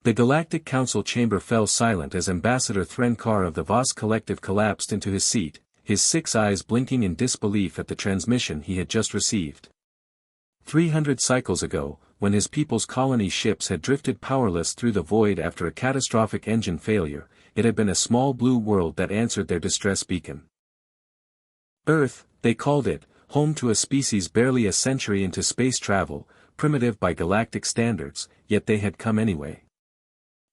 The Galactic Council chamber fell silent as Ambassador Threnkar of the Voss Collective collapsed into his seat, his 6 eyes blinking in disbelief at the transmission he had just received. 300 cycles ago, when his people's colony ships had drifted powerless through the void after a catastrophic engine failure, it had been a small blue world that answered their distress beacon. Earth, they called it, home to a species barely a century into space travel, primitive by galactic standards, yet they had come anyway.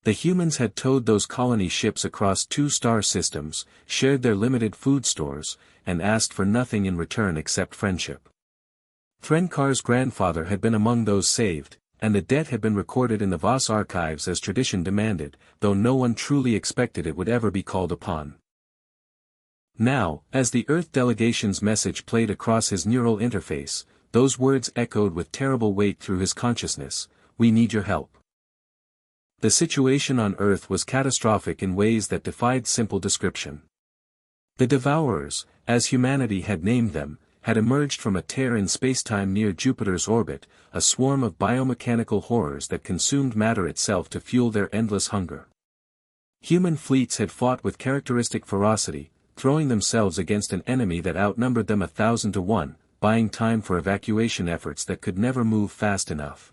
The humans had towed those colony ships across 2 star systems, shared their limited food stores, and asked for nothing in return except friendship. Threnkar's grandfather had been among those saved, and the debt had been recorded in the Voss archives as tradition demanded, though no one truly expected it would ever be called upon. Now, as the Earth delegation's message played across his neural interface, those words echoed with terrible weight through his consciousness: "We need your help." The situation on Earth was catastrophic in ways that defied simple description. The Devourers, as humanity had named them, had emerged from a tear in spacetime near Jupiter's orbit, a swarm of biomechanical horrors that consumed matter itself to fuel their endless hunger. Human fleets had fought with characteristic ferocity, throwing themselves against an enemy that outnumbered them 1,000 to 1, buying time for evacuation efforts that could never move fast enough.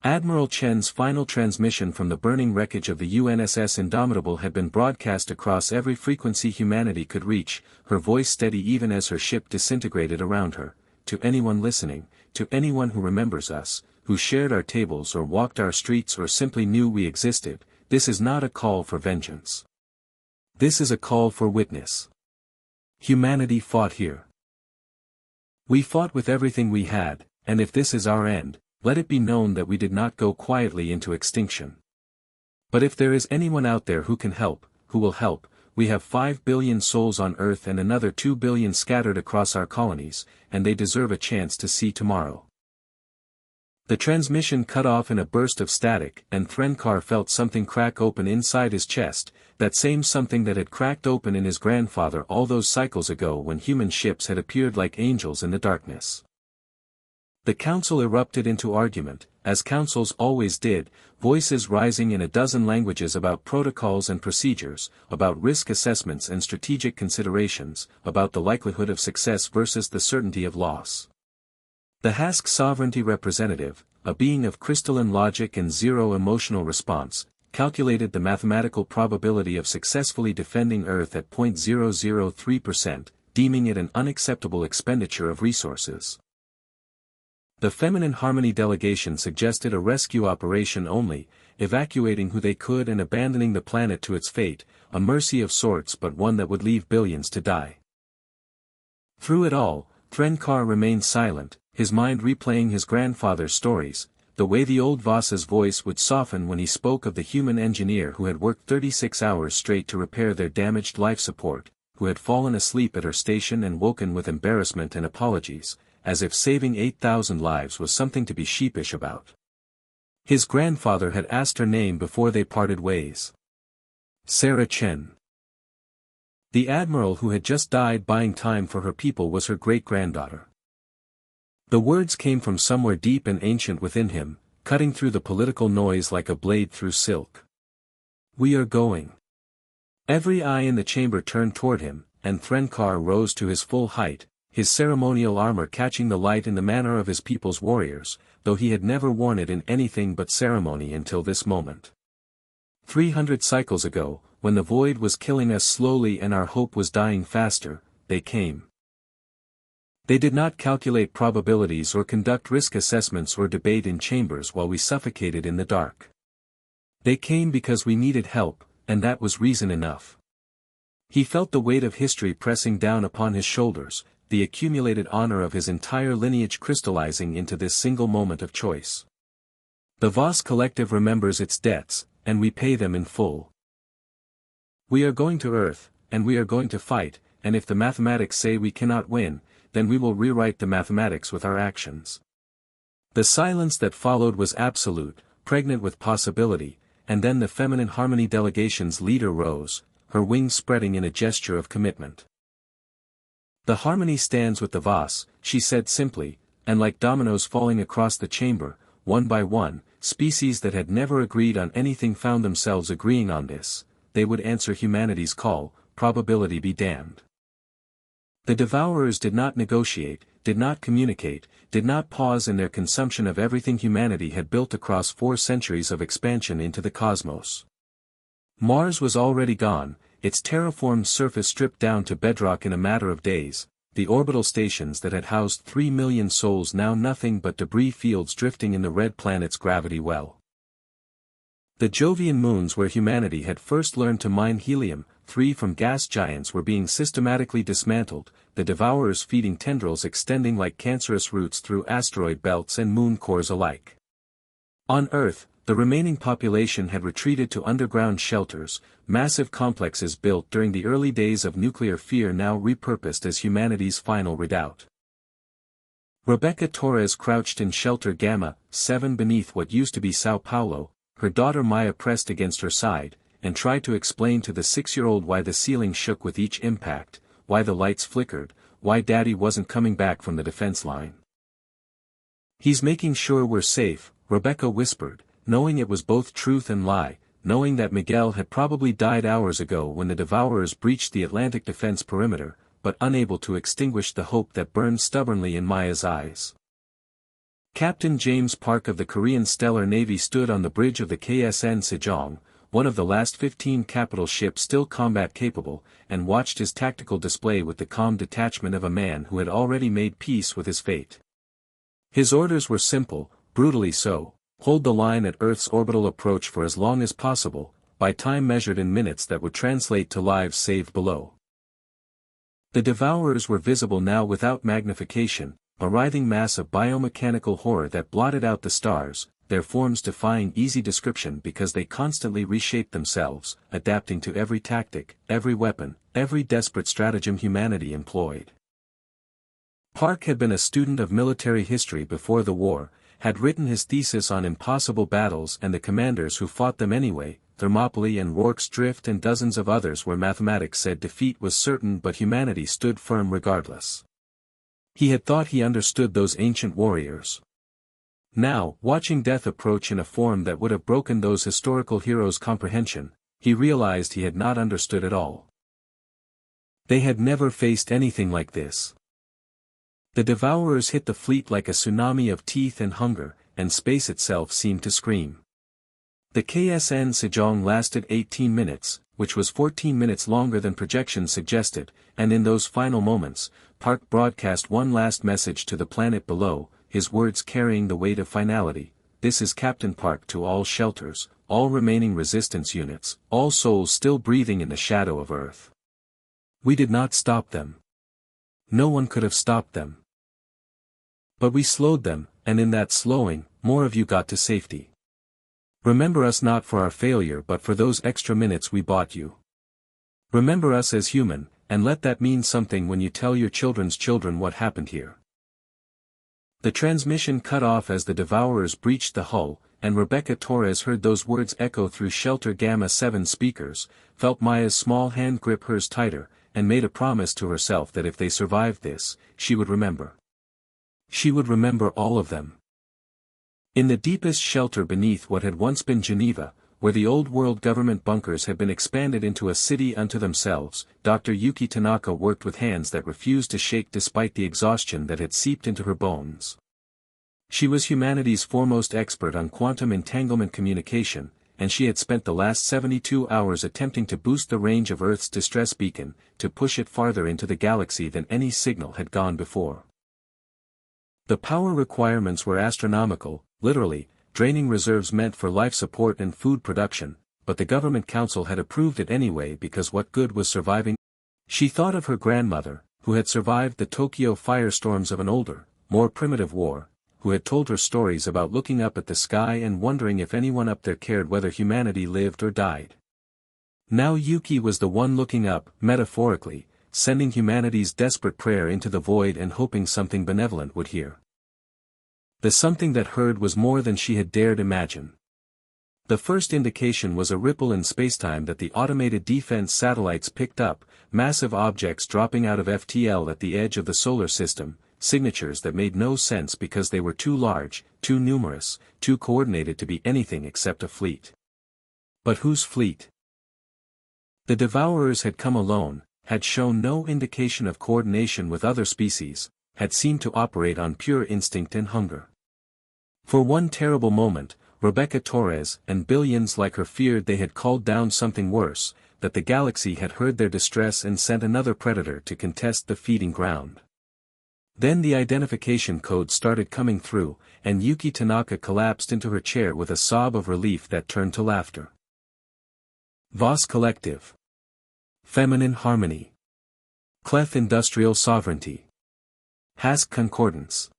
Admiral Chen's final transmission from the burning wreckage of the UNSS Indomitable had been broadcast across every frequency humanity could reach, her voice steady even as her ship disintegrated around her: "To anyone listening, to anyone who remembers us, who shared our tables or walked our streets or simply knew we existed, this is not a call for vengeance. This is a call for witness. Humanity fought here. We fought with everything we had, and if this is our end, let it be known that we did not go quietly into extinction. But if there is anyone out there who can help, who will help, we have 5 billion souls on Earth and another 2 billion scattered across our colonies, and they deserve a chance to see tomorrow." The transmission cut off in a burst of static, and Threnkar felt something crack open inside his chest, that same something that had cracked open in his grandfather all those cycles ago when human ships had appeared like angels in the darkness. The council erupted into argument, as councils always did, voices rising in a dozen languages about protocols and procedures, about risk assessments and strategic considerations, about the likelihood of success versus the certainty of loss. The Hask sovereignty representative, a being of crystalline logic and zero emotional response, calculated the mathematical probability of successfully defending Earth at 0.003%, deeming it an unacceptable expenditure of resources. The Feminine Harmony delegation suggested a rescue operation only, evacuating who they could and abandoning the planet to its fate, a mercy of sorts but one that would leave billions to die. Through it all, Threnkar remained silent, his mind replaying his grandfather's stories, the way the old Voss's voice would soften when he spoke of the human engineer who had worked 36 hours straight to repair their damaged life support, who had fallen asleep at her station and woken with embarrassment and apologies, as if saving 8,000 lives was something to be sheepish about. His grandfather had asked her name before they parted ways. Sarah Chen. The admiral who had just died buying time for her people was her great-granddaughter. The words came from somewhere deep and ancient within him, cutting through the political noise like a blade through silk. "We are going." Every eye in the chamber turned toward him, and Threnkar rose to his full height, his ceremonial armor catching the light in the manner of his people's warriors, though he had never worn it in anything but ceremony until this moment. 300 cycles ago, when the void was killing us slowly and our hope was dying faster, they came. They did not calculate probabilities or conduct risk assessments or debate in chambers while we suffocated in the dark. They came because we needed help, and that was reason enough. He felt the weight of history pressing down upon his shoulders, the accumulated honor of his entire lineage crystallizing into this single moment of choice. The Voss Collective remembers its debts, and we pay them in full. We are going to Earth, and we are going to fight, and if the mathematics say we cannot win, then we will rewrite the mathematics with our actions. The silence that followed was absolute, pregnant with possibility, and then the Feminine Harmony delegation's leader rose, her wings spreading in a gesture of commitment. "The harmony stands with the Voss," she said simply, and like dominoes falling across the chamber, one by one, species that had never agreed on anything found themselves agreeing on this: they would answer humanity's call, probability be damned. The Devourers did not negotiate, did not communicate, did not pause in their consumption of everything humanity had built across 4 centuries of expansion into the cosmos. Mars was already gone, its terraformed surface stripped down to bedrock in a matter of days, the orbital stations that had housed 3 million souls now nothing but debris fields drifting in the red planet's gravity well. The Jovian moons where humanity had first learned to mine helium-3 from gas giants were being systematically dismantled, the Devourers feeding tendrils extending like cancerous roots through asteroid belts and moon cores alike. On Earth, the remaining population had retreated to underground shelters, massive complexes built during the early days of nuclear fear now repurposed as humanity's final redoubt. Rebecca Torres crouched in shelter Gamma 7 beneath what used to be Sao Paulo, her daughter Maya pressed against her side, and tried to explain to the 6-year-old why the ceiling shook with each impact, why the lights flickered, why Daddy wasn't coming back from the defense line. "He's making sure we're safe," Rebecca whispered, knowing it was both truth and lie, knowing that Miguel had probably died hours ago when the Devourers breached the Atlantic defense perimeter, but unable to extinguish the hope that burned stubbornly in Maya's eyes. Captain James Park of the Korean Stellar Navy stood on the bridge of the KSN Sejong, one of the last 15 capital ships still combat-capable, and watched his tactical display with the calm detachment of a man who had already made peace with his fate. His orders were simple, brutally so: hold the line at Earth's orbital approach for as long as possible, by time measured in minutes that would translate to lives saved below. The Devourers were visible now without magnification, a writhing mass of biomechanical horror that blotted out the stars, their forms defying easy description because they constantly reshaped themselves, adapting to every tactic, every weapon, every desperate stratagem humanity employed. Park had been a student of military history before the war, had written his thesis on impossible battles and the commanders who fought them anyway, Thermopylae and Rorke's Drift and dozens of others where mathematics said defeat was certain but humanity stood firm regardless. He had thought he understood those ancient warriors. Now, watching death approach in a form that would have broken those historical heroes' comprehension, he realized he had not understood at all. They had never faced anything like this. The Devourers hit the fleet like a tsunami of teeth and hunger, and space itself seemed to scream. The KSN Sejong lasted 18 minutes, which was 14 minutes longer than projections suggested, and in those final moments, Park broadcast one last message to the planet below, his words carrying the weight of finality: "This is Captain Park to all shelters, all remaining resistance units, all souls still breathing in the shadow of Earth. We did not stop them. No one could have stopped them. But we slowed them, and in that slowing, more of you got to safety. Remember us not for our failure but for those extra minutes we bought you. Remember us as human, and let that mean something when you tell your children's children what happened here." The transmission cut off as the Devourers breached the hull, and Rebecca Torres heard those words echo through shelter Gamma 7 speakers, felt Maya's small hand grip hers tighter, and made a promise to herself that if they survived this, she would remember. She would remember all of them. In the deepest shelter beneath what had once been Geneva, where the old world government bunkers had been expanded into a city unto themselves, Dr. Yuki Tanaka worked with hands that refused to shake despite the exhaustion that had seeped into her bones. She was humanity's foremost expert on quantum entanglement communication, and she had spent the last 72 hours attempting to boost the range of Earth's distress beacon, to push it farther into the galaxy than any signal had gone before. The power requirements were astronomical, literally, draining reserves meant for life support and food production, but the government council had approved it anyway because what good was surviving? She thought of her grandmother, who had survived the Tokyo firestorms of an older, more primitive war, who had told her stories about looking up at the sky and wondering if anyone up there cared whether humanity lived or died. Now Yuki was the one looking up, metaphorically, sending humanity's desperate prayer into the void and hoping something benevolent would hear. The something that heard was more than she had dared imagine. The first indication was a ripple in spacetime that the automated defense satellites picked up, massive objects dropping out of FTL at the edge of the solar system, signatures that made no sense because they were too large, too numerous, too coordinated to be anything except a fleet. But whose fleet? The Devourers had come alone, had shown no indication of coordination with other species, had seemed to operate on pure instinct and hunger. For one terrible moment, Rebecca Torres and billions like her feared they had called down something worse, that the galaxy had heard their distress and sent another predator to contest the feeding ground. Then the identification code started coming through, and Yuki Tanaka collapsed into her chair with a sob of relief that turned to laughter. Voss Collective. Feminine Harmony. Clef Industrial Sovereignty. Hask Concordance.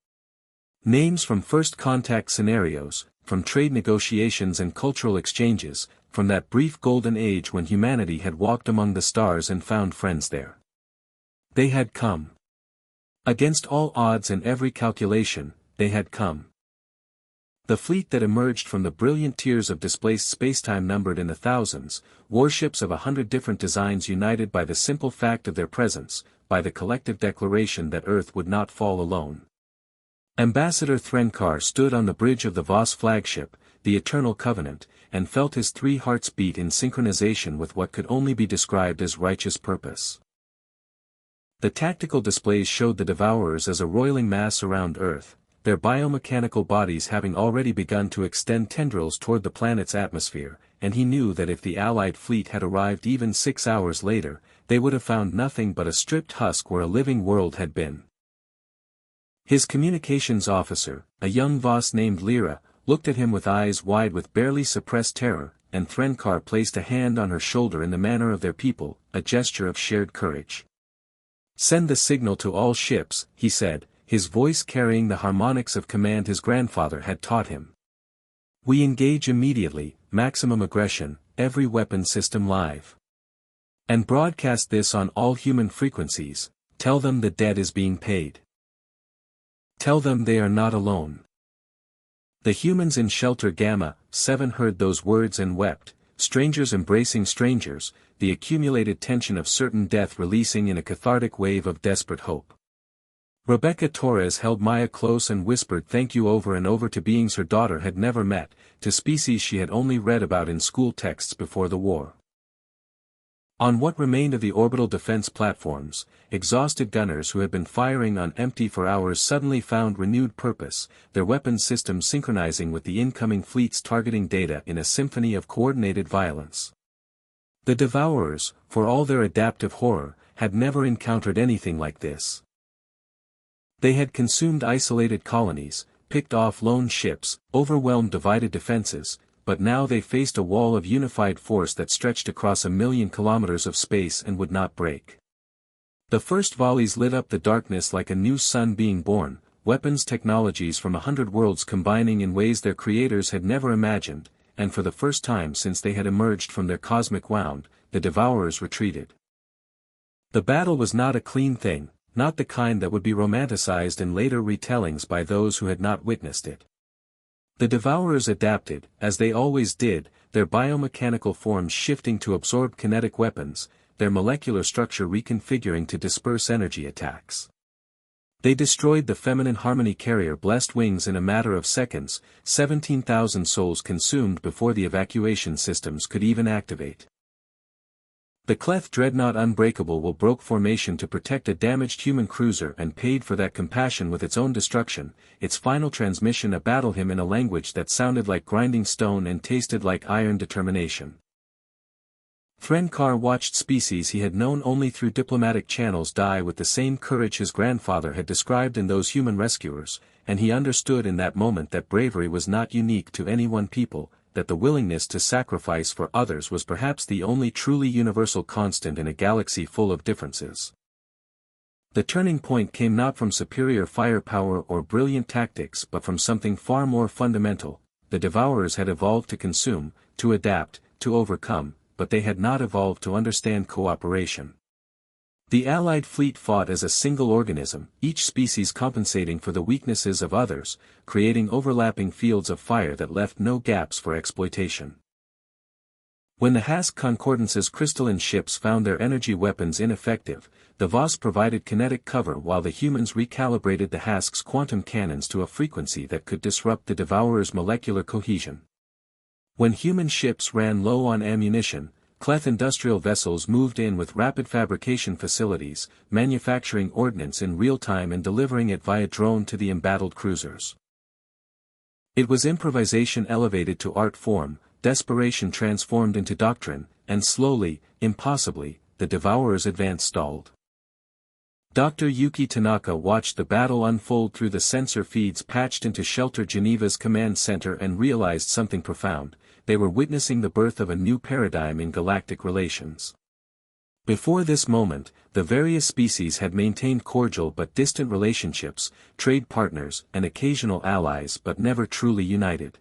Names from first contact scenarios, from trade negotiations and cultural exchanges, from that brief golden age when humanity had walked among the stars and found friends there. They had come. Against all odds and every calculation, they had come. The fleet that emerged from the brilliant tiers of displaced spacetime numbered in the thousands, warships of 100 different designs united by the simple fact of their presence, by the collective declaration that Earth would not fall alone. Ambassador Threnkar stood on the bridge of the Voss flagship, the Eternal Covenant, and felt his 3 hearts beat in synchronization with what could only be described as righteous purpose. The tactical displays showed the Devourers as a roiling mass around Earth, their biomechanical bodies having already begun to extend tendrils toward the planet's atmosphere, and he knew that if the Allied fleet had arrived even 6 hours later, they would have found nothing but a stripped husk where a living world had been. His communications officer, a young Voss named Lyra, looked at him with eyes wide with barely suppressed terror, and Threnkar placed a hand on her shoulder in the manner of their people, a gesture of shared courage. "Send the signal to all ships," he said, his voice carrying the harmonics of command his grandfather had taught him. "We engage immediately, maximum aggression, every weapon system live. And broadcast this on all human frequencies, tell them the debt is being paid. Tell them they are not alone." The humans in Shelter Gamma 7 heard those words and wept, strangers embracing strangers, the accumulated tension of certain death releasing in a cathartic wave of desperate hope. Rebecca Torres held Maya close and whispered thank you over and over to beings her daughter had never met, to species she had only read about in school texts before the war. On what remained of the orbital defense platforms, exhausted gunners who had been firing on empty for hours suddenly found renewed purpose, their weapons systems synchronizing with the incoming fleet's targeting data in a symphony of coordinated violence. The Devourers, for all their adaptive horror, had never encountered anything like this. They had consumed isolated colonies, picked off lone ships, overwhelmed divided defenses, but now they faced a wall of unified force that stretched across 1,000,000 kilometers of space and would not break. The first volleys lit up the darkness like a new sun being born, weapons technologies from 100 worlds combining in ways their creators had never imagined, and for the first time since they had emerged from their cosmic wound, the Devourers retreated. The battle was not a clean thing, not the kind that would be romanticized in later retellings by those who had not witnessed it. The Devourers adapted, as they always did, their biomechanical forms shifting to absorb kinetic weapons, their molecular structure reconfiguring to disperse energy attacks. They destroyed the Feminine Harmony carrier Blessed Wings in a matter of seconds, 17,000 souls consumed before the evacuation systems could even activate. The Cleth Dreadnought Unbreakable will broke formation to protect a damaged human cruiser and paid for that compassion with its own destruction, its final transmission a battle hymn in a language that sounded like grinding stone and tasted like iron determination. Threnkar watched species he had known only through diplomatic channels die with the same courage his grandfather had described in those human rescuers, and he understood in that moment that bravery was not unique to any one people, that the willingness to sacrifice for others was perhaps the only truly universal constant in a galaxy full of differences. The turning point came not from superior firepower or brilliant tactics but from something far more fundamental. The Devourers had evolved to consume, to adapt, to overcome, but they had not evolved to understand cooperation. The Allied fleet fought as a single organism, each species compensating for the weaknesses of others, creating overlapping fields of fire that left no gaps for exploitation. When the Hask Concordance's crystalline ships found their energy weapons ineffective, the Voss provided kinetic cover while the humans recalibrated the Hask's quantum cannons to a frequency that could disrupt the Devourer's molecular cohesion. When human ships ran low on ammunition, Cleth industrial vessels moved in with rapid fabrication facilities, manufacturing ordnance in real time and delivering it via drone to the embattled cruisers. It was improvisation elevated to art form, desperation transformed into doctrine, and slowly, impossibly, the Devourer's advance stalled. Dr. Yuki Tanaka watched the battle unfold through the sensor feeds patched into Shelter Geneva's command center and realized something profound: they were witnessing the birth of a new paradigm in galactic relations. Before this moment, the various species had maintained cordial but distant relationships, trade partners and occasional allies, but never truly united.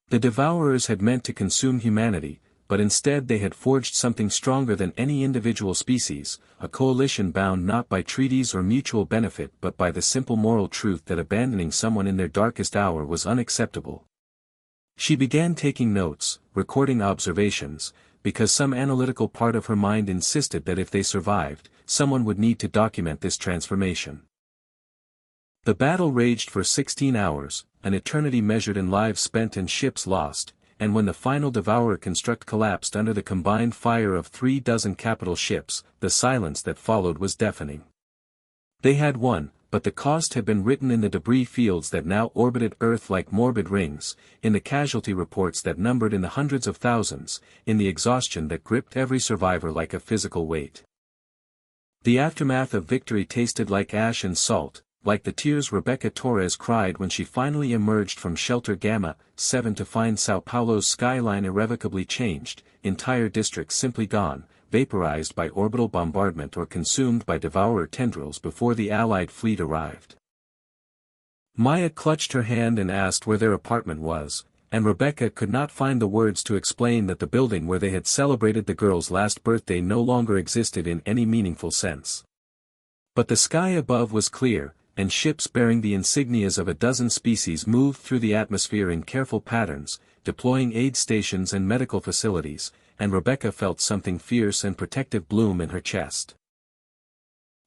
The Devourers had meant to consume humanity, but instead they had forged something stronger than any individual species, a coalition bound not by treaties or mutual benefit but by the simple moral truth that abandoning someone in their darkest hour was unacceptable. She began taking notes, recording observations, because some analytical part of her mind insisted that if they survived, someone would need to document this transformation. The battle raged for 16 hours, an eternity measured in lives spent and ships lost, and when the final Devourer construct collapsed under the combined fire of 36 capital ships, the silence that followed was deafening. They had won, but the cost had been written in the debris fields that now orbited Earth like morbid rings, in the casualty reports that numbered in the hundreds of thousands, in the exhaustion that gripped every survivor like a physical weight. The aftermath of victory tasted like ash and salt, like the tears Rebecca Torres cried when she finally emerged from Shelter Gamma 7 to find Sao Paulo's skyline irrevocably changed, entire districts simply gone, vaporized by orbital bombardment or consumed by Devourer tendrils before the Allied fleet arrived. Maya clutched her hand and asked where their apartment was, and Rebecca could not find the words to explain that the building where they had celebrated the girl's last birthday no longer existed in any meaningful sense. But the sky above was clear, and ships bearing the insignias of a dozen species moved through the atmosphere in careful patterns, deploying aid stations and medical facilities, and Rebecca felt something fierce and protective bloom in her chest.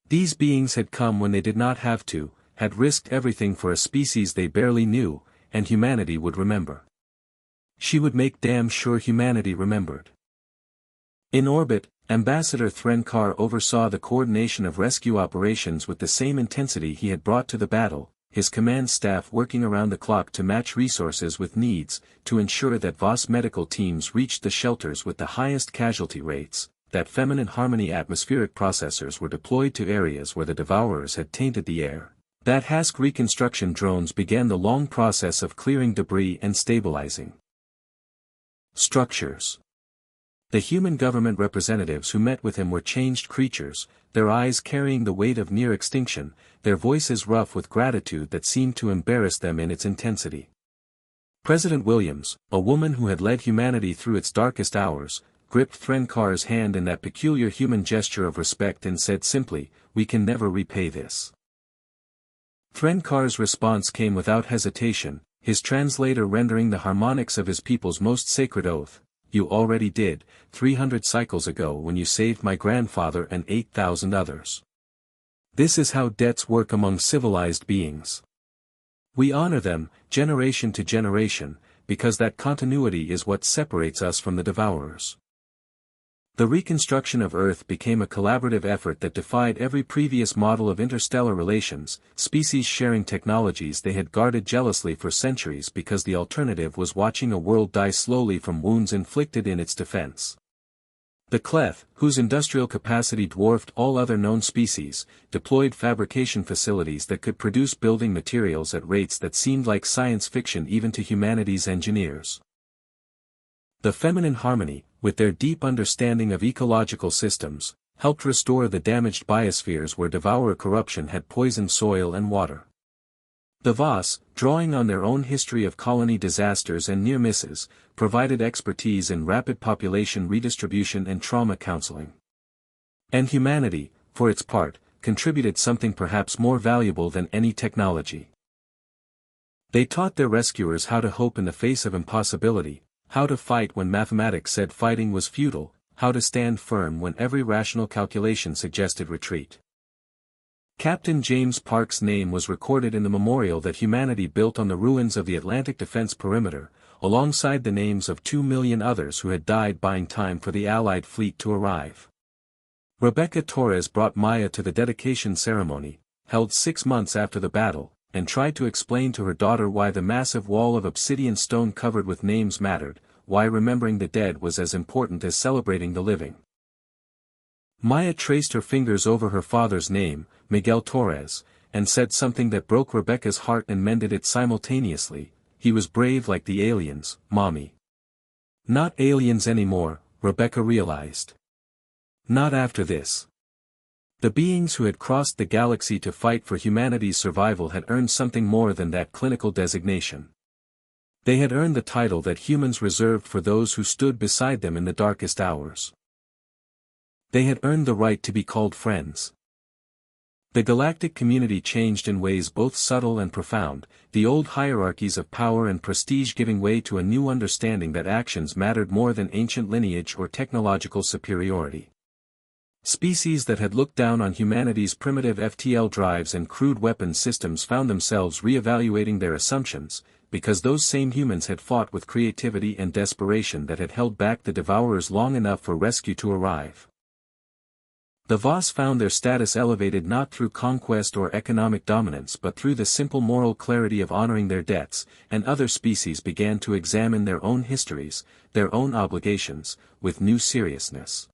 These beings had come when they did not have to, had risked everything for a species they barely knew, and humanity would remember. She would make damn sure humanity remembered. In orbit, Ambassador Threnkar oversaw the coordination of rescue operations with the same intensity he had brought to the battle, his command staff working around the clock to match resources with needs, to ensure that Voss medical teams reached the shelters with the highest casualty rates, that feminine harmony atmospheric processors were deployed to areas where the Devourers had tainted the air, that Hask reconstruction drones began the long process of clearing debris and stabilizing structures. The human government representatives who met with him were changed creatures, their eyes carrying the weight of near extinction, their voices rough with gratitude that seemed to embarrass them in its intensity. President Williams, a woman who had led humanity through its darkest hours, gripped Threnkar's hand in that peculiar human gesture of respect and said simply, "We can never repay this." Threnkar's response came without hesitation, his translator rendering the harmonics of his people's most sacred oath. "You already did, 300 cycles ago when you saved my grandfather and 8,000 others. This is how debts work among civilized beings. We honor them, generation to generation, because that continuity is what separates us from the Devourers." The reconstruction of Earth became a collaborative effort that defied every previous model of interstellar relations, species sharing technologies they had guarded jealously for centuries because the alternative was watching a world die slowly from wounds inflicted in its defense. The Cleth, whose industrial capacity dwarfed all other known species, deployed fabrication facilities that could produce building materials at rates that seemed like science fiction even to humanity's engineers. The feminine harmony, with their deep understanding of ecological systems, helped restore the damaged biospheres where Devourer corruption had poisoned soil and water. The Voss, drawing on their own history of colony disasters and near misses, provided expertise in rapid population redistribution and trauma counseling. And humanity, for its part, contributed something perhaps more valuable than any technology. They taught their rescuers how to hope in the face of impossibility, how to fight when mathematics said fighting was futile, how to stand firm when every rational calculation suggested retreat. Captain James Park's name was recorded in the memorial that humanity built on the ruins of the Atlantic Defense Perimeter, alongside the names of 2 million others who had died buying time for the Allied fleet to arrive. Rebecca Torres brought Maya to the dedication ceremony, held 6 months after the battle, and tried to explain to her daughter why the massive wall of obsidian stone covered with names mattered, why remembering the dead was as important as celebrating the living. Maya traced her fingers over her father's name, Miguel Torres, and said something that broke Rebecca's heart and mended it simultaneously: "He was brave like the aliens, Mommy." Not aliens anymore, Rebecca realized. Not after this. The beings who had crossed the galaxy to fight for humanity's survival had earned something more than that clinical designation. They had earned the title that humans reserved for those who stood beside them in the darkest hours. They had earned the right to be called friends. The galactic community changed in ways both subtle and profound, the old hierarchies of power and prestige giving way to a new understanding that actions mattered more than ancient lineage or technological superiority. Species that had looked down on humanity's primitive FTL drives and crude weapons systems found themselves re-evaluating their assumptions, because those same humans had fought with creativity and desperation that had held back the devourers long enough for rescue to arrive. The Voss found their status elevated not through conquest or economic dominance but through the simple moral clarity of honoring their debts, and other species began to examine their own histories, their own obligations, with new seriousness.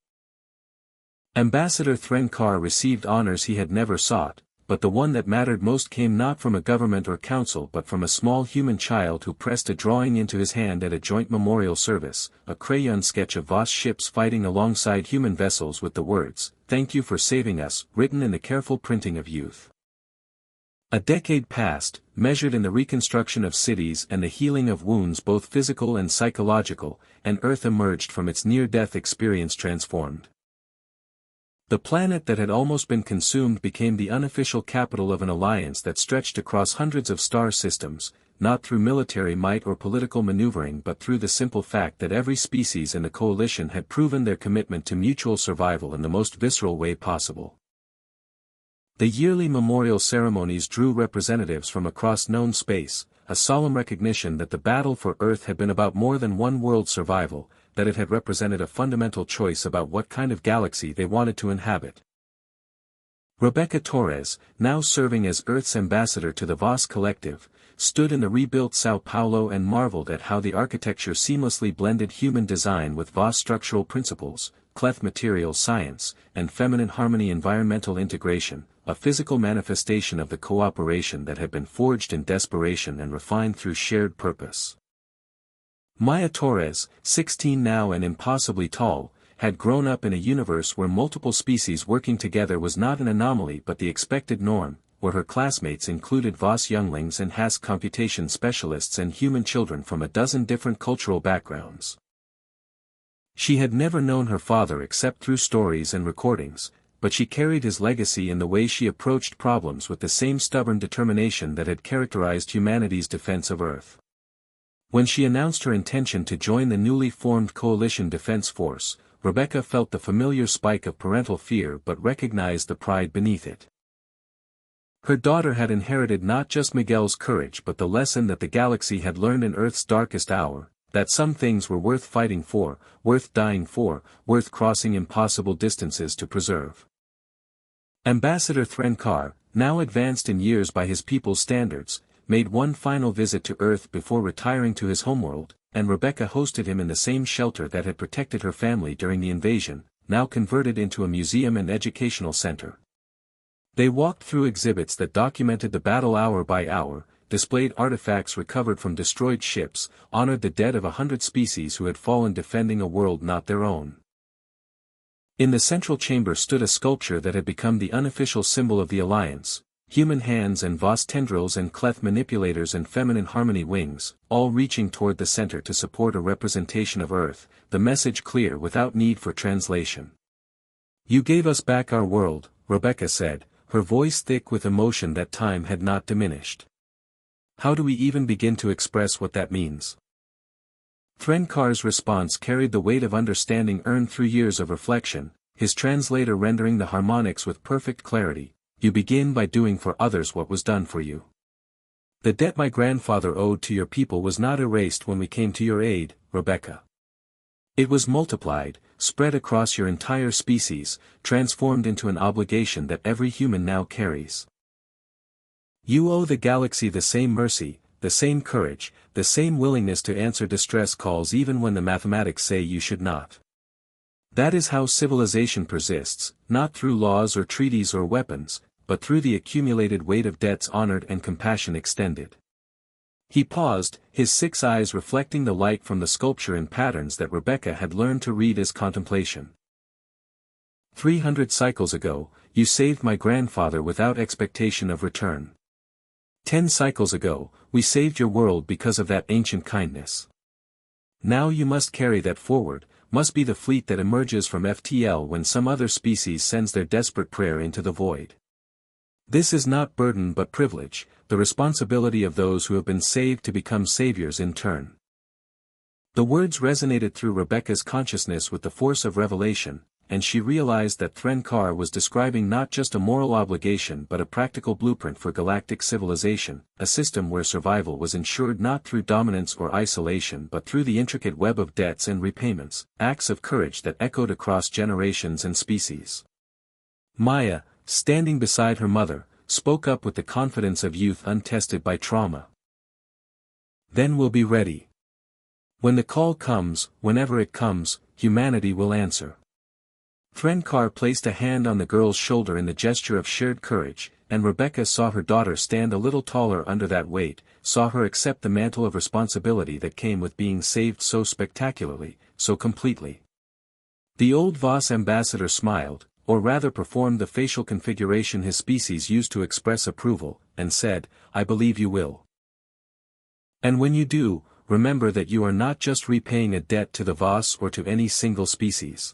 Ambassador Threnkar received honors he had never sought, but the one that mattered most came not from a government or council but from a small human child who pressed a drawing into his hand at a joint memorial service, a crayon sketch of Voss ships fighting alongside human vessels with the words, "Thank you for saving us," written in the careful printing of youth. A decade passed, measured in the reconstruction of cities and the healing of wounds both physical and psychological, and Earth emerged from its near-death experience transformed. The planet that had almost been consumed became the unofficial capital of an alliance that stretched across hundreds of star systems, not through military might or political maneuvering but through the simple fact that every species in the coalition had proven their commitment to mutual survival in the most visceral way possible. The yearly memorial ceremonies drew representatives from across known space, a solemn recognition that the battle for Earth had been about more than one world's survival, that it had represented a fundamental choice about what kind of galaxy they wanted to inhabit. Rebecca Torres, now serving as Earth's ambassador to the Voss Collective, stood in the rebuilt Sao Paulo and marveled at how the architecture seamlessly blended human design with Voss structural principles, cleth material science, and feminine harmony environmental integration, a physical manifestation of the cooperation that had been forged in desperation and refined through shared purpose. Maya Torres, 16 now and impossibly tall, had grown up in a universe where multiple species working together was not an anomaly but the expected norm, where her classmates included Voss younglings and Hask computation specialists and human children from a dozen different cultural backgrounds. She had never known her father except through stories and recordings, but she carried his legacy in the way she approached problems with the same stubborn determination that had characterized humanity's defense of Earth. When she announced her intention to join the newly formed Coalition Defense Force, Rebecca felt the familiar spike of parental fear but recognized the pride beneath it. Her daughter had inherited not just Miguel's courage but the lesson that the galaxy had learned in Earth's darkest hour, that some things were worth fighting for, worth dying for, worth crossing impossible distances to preserve. Ambassador Threnkar, now advanced in years by his people's standards, made one final visit to Earth before retiring to his homeworld, and Rebecca hosted him in the same shelter that had protected her family during the invasion, now converted into a museum and educational center. They walked through exhibits that documented the battle hour by hour, displayed artifacts recovered from destroyed ships, honored the dead of 100 species who had fallen defending a world not their own. In the central chamber stood a sculpture that had become the unofficial symbol of the Alliance. Human hands and Voss tendrils and cleth manipulators and feminine harmony wings, all reaching toward the center to support a representation of Earth, the message clear without need for translation. "You gave us back our world," Rebecca said, her voice thick with emotion that time had not diminished. "How do we even begin to express what that means?" Threnkar's response carried the weight of understanding earned through years of reflection, his translator rendering the harmonics with perfect clarity. You begin by doing for others what was done for you. The debt my grandfather owed to your people was not erased when we came to your aid, Rebecca. It was multiplied, spread across your entire species, transformed into an obligation that every human now carries. You owe the galaxy the same mercy, the same courage, the same willingness to answer distress calls even when the mathematics say you should not. That is how civilization persists, not through laws or treaties or weapons, but through the accumulated weight of debts honored and compassion extended. He paused, his 6 eyes reflecting the light from the sculpture in patterns that Rebecca had learned to read as contemplation. 300 cycles ago, you saved my grandfather without expectation of return. 10 cycles ago, we saved your world because of that ancient kindness. Now you must carry that forward, must be the fleet that emerges from FTL when some other species sends their desperate prayer into the void. This is not burden but privilege, the responsibility of those who have been saved to become saviors in turn. The words resonated through Rebecca's consciousness with the force of revelation, and she realized that Threnkar was describing not just a moral obligation but a practical blueprint for galactic civilization, a system where survival was ensured not through dominance or isolation but through the intricate web of debts and repayments, acts of courage that echoed across generations and species. Maya, standing beside her mother, spoke up with the confidence of youth untested by trauma. Then we'll be ready. When the call comes, whenever it comes, humanity will answer. Threnkar placed a hand on the girl's shoulder in the gesture of shared courage, and Rebecca saw her daughter stand a little taller under that weight, saw her accept the mantle of responsibility that came with being saved so spectacularly, so completely. The old Voss ambassador smiled, or rather performed the facial configuration his species used to express approval, and said, I believe you will. And when you do, remember that you are not just repaying a debt to the Voss or to any single species.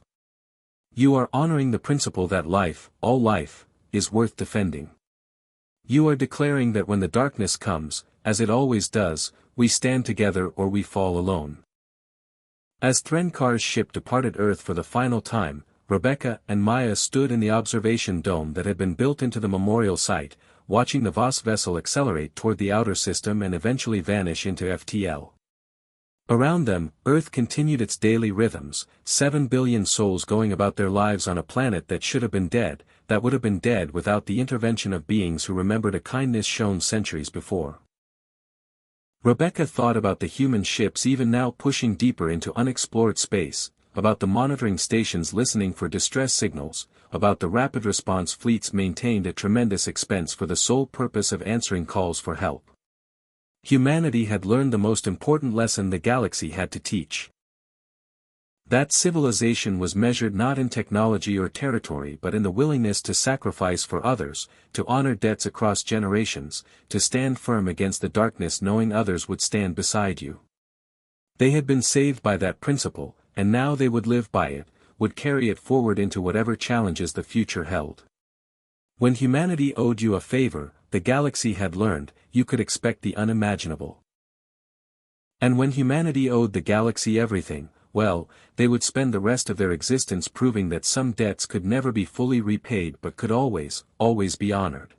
You are honoring the principle that life, all life, is worth defending. You are declaring that when the darkness comes, as it always does, we stand together or we fall alone. As Threnkar's ship departed Earth for the final time, Rebecca and Maya stood in the observation dome that had been built into the memorial site, watching the Voss vessel accelerate toward the outer system and eventually vanish into FTL. Around them, Earth continued its daily rhythms, 7 billion souls going about their lives on a planet that should have been dead, that would have been dead without the intervention of beings who remembered a kindness shown centuries before. Rebecca thought about the human ships even now pushing deeper into unexplored space, about the monitoring stations listening for distress signals, about the rapid response fleets maintained at tremendous expense for the sole purpose of answering calls for help. Humanity had learned the most important lesson the galaxy had to teach. That civilization was measured not in technology or territory but in the willingness to sacrifice for others, to honor debts across generations, to stand firm against the darkness knowing others would stand beside you. They had been saved by that principle, and now they would live by it, would carry it forward into whatever challenges the future held. When humanity owed you a favor, the galaxy had learned, you could expect the unimaginable. And when humanity owed the galaxy everything, well, they would spend the rest of their existence proving that some debts could never be fully repaid but could always, always be honored.